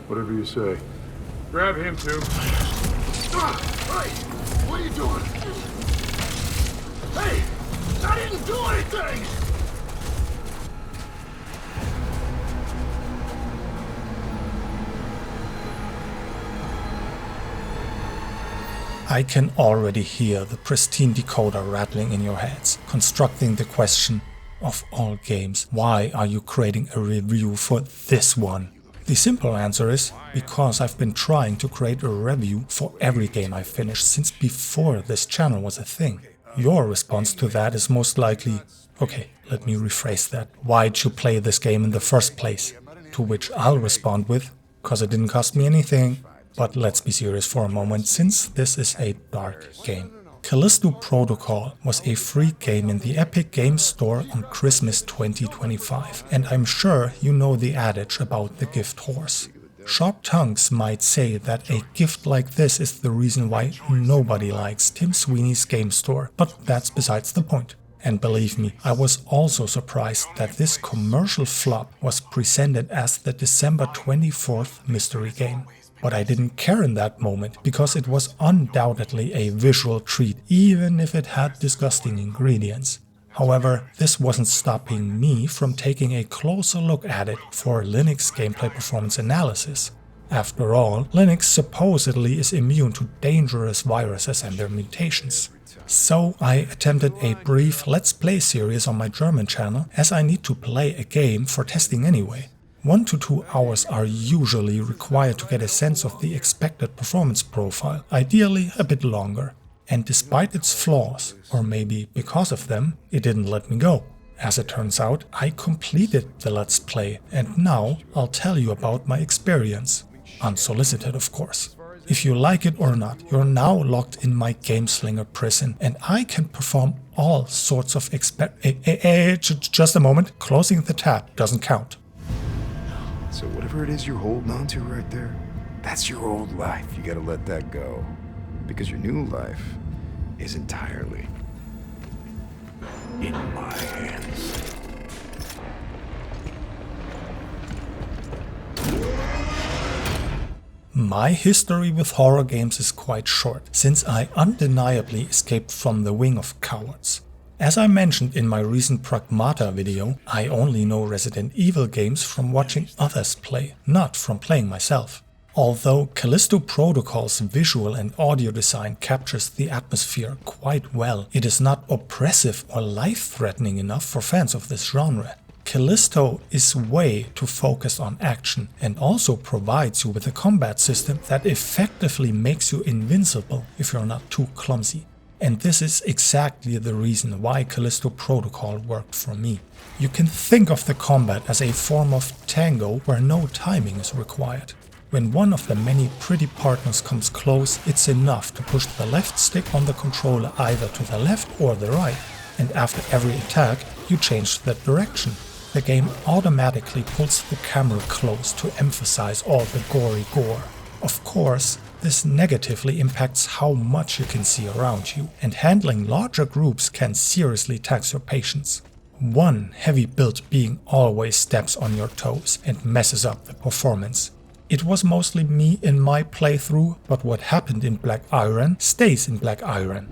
Whatever you say. Grab him, too. Hey! What are you doing? Hey! I didn't do anything! I can already hear the pristine decoder rattling in your heads, constructing the question, of all games, why are you creating a review for this one? The simple answer is, because I've been trying to create a review for every game I've finished since before this channel was a thing. Your response to that is most likely, okay, let me rephrase that, why'd you play this game in the first place? To which I'll respond with, cause it didn't cost me anything. But let's be serious for a moment, since this is a dark game. Callisto Protocol was a free game in the Epic Games Store on Christmas 2025, and I'm sure you know the adage about the gift horse. Sharp tongues might say that a gift like this is the reason why nobody likes Tim Sweeney's game store, but that's besides the point. And believe me, I was also surprised that this commercial flop was presented as the December 24th mystery game. But I didn't care in that moment, because it was undoubtedly a visual treat, even if it had disgusting ingredients. However, this wasn't stopping me from taking a closer look at it for Linux gameplay performance analysis. After all, Linux supposedly is immune to dangerous viruses and their mutations. So I attempted a brief Let's Play series on my German channel, as I need to play a game for testing anyway. 1 to 2 hours are usually required to get a sense of the expected performance profile, ideally a bit longer. And despite its flaws, or maybe because of them, it didn't let me go. As it turns out, I completed the Let's Play, and now I'll tell you about my experience. Unsolicited, of course. If you like it or not, you're now locked in my Gameslinger prison, and I can perform all sorts of just a moment, closing the tab doesn't count. So whatever it is you're holding on to right there, that's your old life. You gotta let that go. Because your new life is entirely in my hands. My history with horror games is quite short, since I undeniably escaped from the wing of cowards. As I mentioned in my recent Pragmata video, I only know Resident Evil games from watching others play, not from playing myself. Although Callisto Protocol's visual and audio design captures the atmosphere quite well, it is not oppressive or life-threatening enough for fans of this genre. Callisto is way too focused on action and also provides you with a combat system that effectively makes you invincible if you're not too clumsy. And this is exactly the reason why Callisto Protocol worked for me. You can think of the combat as a form of Tango where no timing is required. When one of the many pretty partners comes close, it's enough to push the left stick on the controller either to the left or the right, and after every attack you change the direction. The game automatically pulls the camera close to emphasize all the gory gore. Of course, this negatively impacts how much you can see around you, and handling larger groups can seriously tax your patience. One heavy build being always steps on your toes and messes up the performance. It was mostly me in my playthrough, but what happened in Black Iron stays in Black Iron.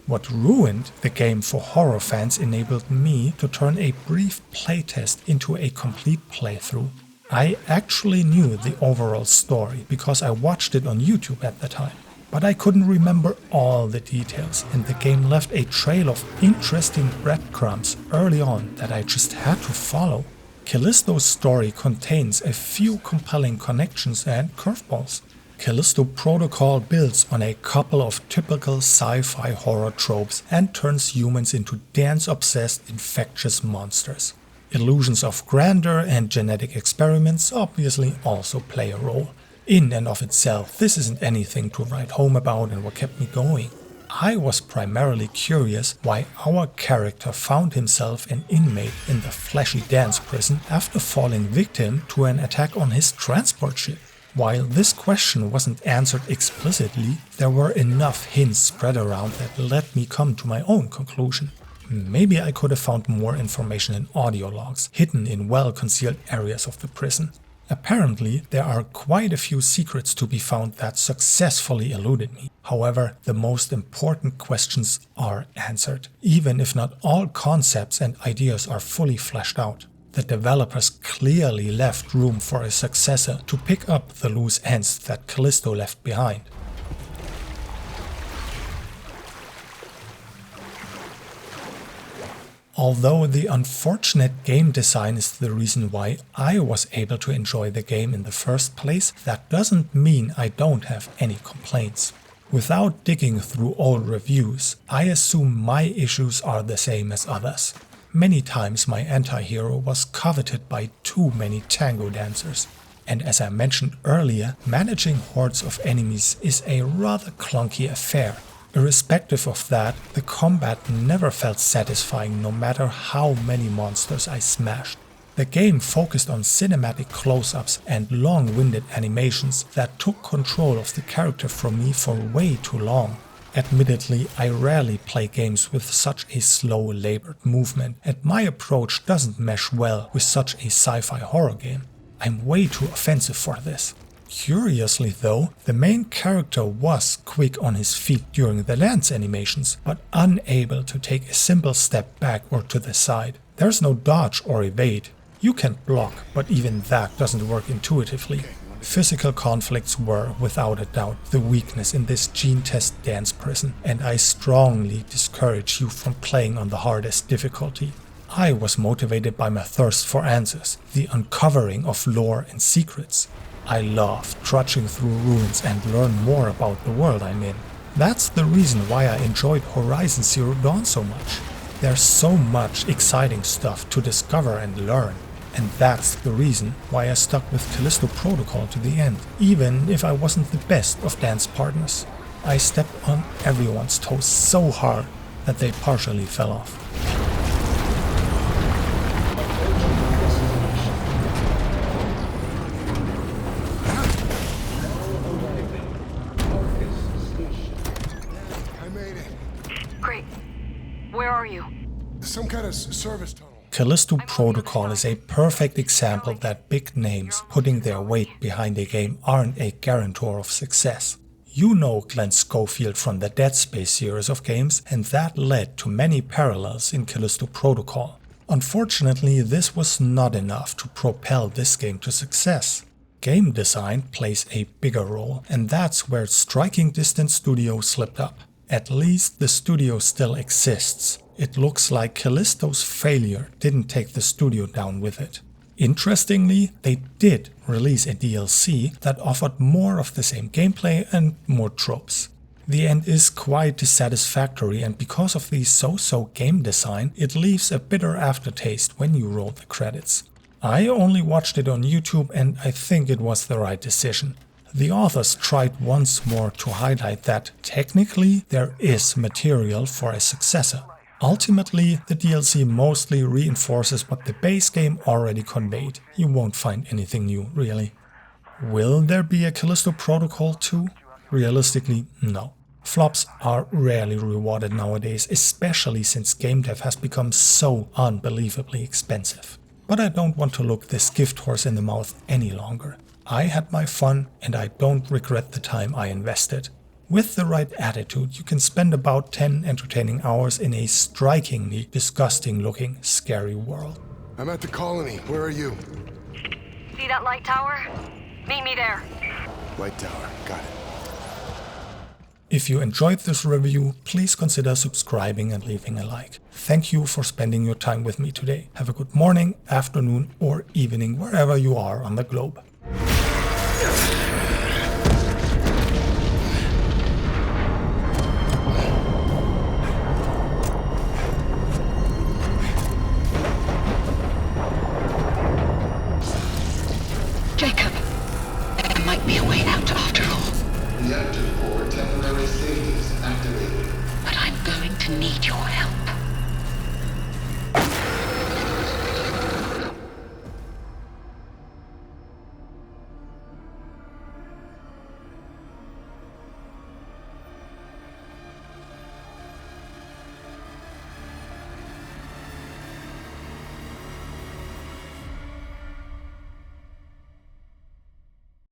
What ruined the game for horror fans enabled me to turn a brief playtest into a complete playthrough. I actually knew the overall story because I watched it on YouTube at the time, but I couldn't remember all the details, and the game left a trail of interesting breadcrumbs early on that I just had to follow. Callisto's story contains a few compelling connections and curveballs. Callisto Protocol builds on a couple of typical sci-fi horror tropes and turns humans into dance-obsessed infectious monsters. Illusions of grandeur and genetic experiments obviously also play a role. In and of itself, this isn't anything to write home about and what kept me going. I was primarily curious why our character found himself an inmate in the fleshy dance prison after falling victim to an attack on his transport ship. While this question wasn't answered explicitly, there were enough hints spread around that let me come to my own conclusion. Maybe I could have found more information in audio logs, hidden in well-concealed areas of the prison. Apparently, there are quite a few secrets to be found that successfully eluded me. However, the most important questions are answered, even if not all concepts and ideas are fully fleshed out. The developers clearly left room for a successor to pick up the loose ends that Callisto left behind. Although the unfortunate game design is the reason why I was able to enjoy the game in the first place, that doesn't mean I don't have any complaints. Without digging through old reviews, I assume my issues are the same as others. Many times my anti-hero was coveted by too many tango dancers. And as I mentioned earlier, managing hordes of enemies is a rather clunky affair. Irrespective of that, the combat never felt satisfying no matter how many monsters I smashed. The game focused on cinematic close-ups and long-winded animations that took control of the character from me for way too long. Admittedly, I rarely play games with such a slow, labored movement, and my approach doesn't mesh well with such a sci-fi horror game. I'm way too offensive for this. Curiously though, the main character was quick on his feet during the dance animations, but unable to take a simple step back or to the side. There's no dodge or evade. You can block, but even that doesn't work intuitively. Physical conflicts were, without a doubt, the weakness in this gene test dance prison, and I strongly discourage you from playing on the hardest difficulty. I was motivated by my thirst for answers, the uncovering of lore and secrets. I love trudging through ruins and learn more about the world I'm in. That's the reason why I enjoyed Horizon Zero Dawn so much. There's so much exciting stuff to discover and learn. And that's the reason why I stuck with Callisto Protocol to the end, even if I wasn't the best of dance partners. I stepped on everyone's toes so hard that they partially fell off. Some kind of service tunnel. Callisto Protocol is a perfect example that big names putting their weight behind a game aren't a guarantor of success. You know Glenn Schofield from the Dead Space series of games, and that led to many parallels in Callisto Protocol. Unfortunately, this was not enough to propel this game to success. Game design plays a bigger role, and that's where Striking Distance Studio slipped up. At least the studio still exists. It looks like Callisto's failure didn't take the studio down with it. Interestingly, they did release a DLC that offered more of the same gameplay and more tropes. The end is quite dissatisfactory, and because of the so-so game design, it leaves a bitter aftertaste when you roll the credits. I only watched it on YouTube, and I think it was the right decision. The authors tried once more to highlight that technically there is material for a successor. Ultimately, the DLC mostly reinforces what the base game already conveyed. You won't find anything new, really. Will there be a Callisto Protocol 2? Realistically, no. Flops are rarely rewarded nowadays, especially since game dev has become so unbelievably expensive. But I don't want to look this gift horse in the mouth any longer. I had my fun, and I don't regret the time I invested. With the right attitude, you can spend about 10 entertaining hours in a strikingly disgusting looking, scary world. I'm at the colony. Where are you? See that light tower? Meet me there. Light tower. Got it. If you enjoyed this review, please consider subscribing and leaving a like. Thank you for spending your time with me today. Have a good morning, afternoon, or evening wherever you are on the globe.